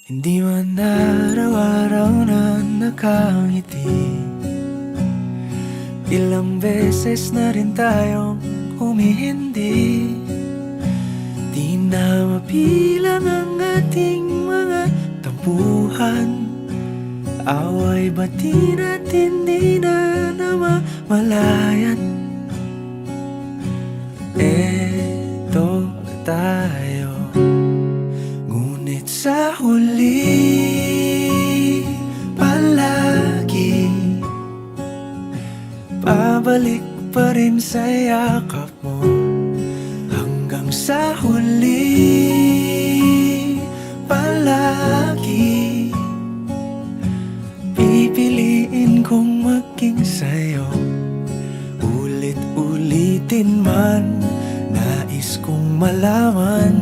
Hindi man araw-araw na nakangiti. Ilang beses na rin tayong humihindi. Di na mabilang ang ating mga tampuhan. Away bati natin di na namamalayan. Eto tayo, ngunit sa huli palagi pabalik pa rin sa yakap mo. Hanggang sa huli palagi pipiliin kong maging sa'yo. Ulit-ulitin man, nais kong malaman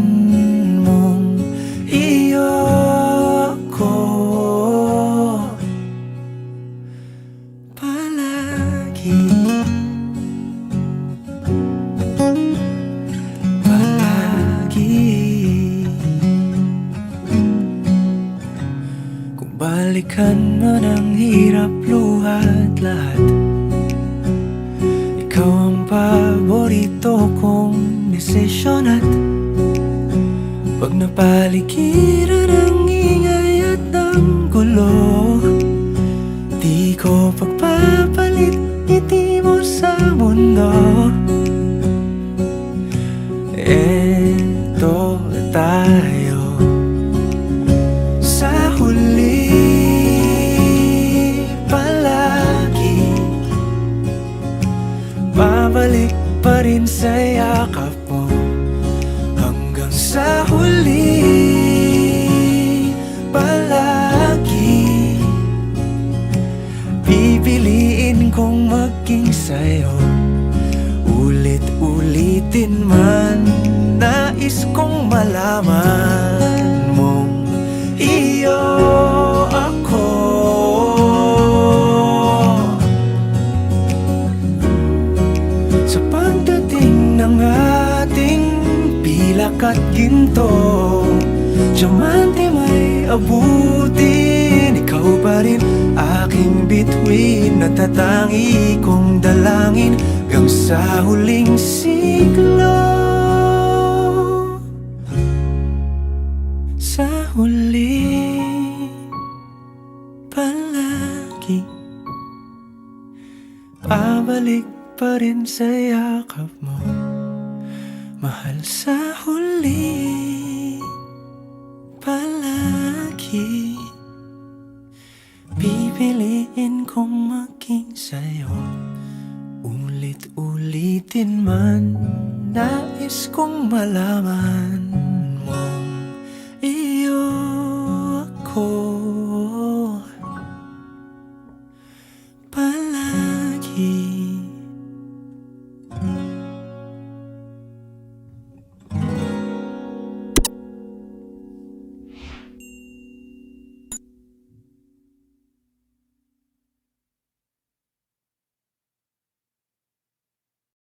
mong iyo ko palagi. Palagi. Kung balikan man ang hirap, luha at lahat, ikaw ang paborito kong desisyon. At pag napaligiran ang ingay at ng gulo, di ko pagpapalit ngiti mo sa mundo. Eto tayo, sa huli palagi babalik pa rin sa yakap mo. Hanggang sa huli palagi pipiliin kong maging sa'yo. Ulit-ulitin man, nais kong malaman mong iyo ako. Sa pagdating ng ating pilak at ginto, diamante may abutin, ikaw pa rin aking bituin. Natatangi kong dalangin hanggang sa huling siglo. Sa huli palagi pabalik pa rin sa yakap mo, mahal. Sa huli palagi pipiliin kong maging sa'yo. Ulit-ulitin man, nais kong malaman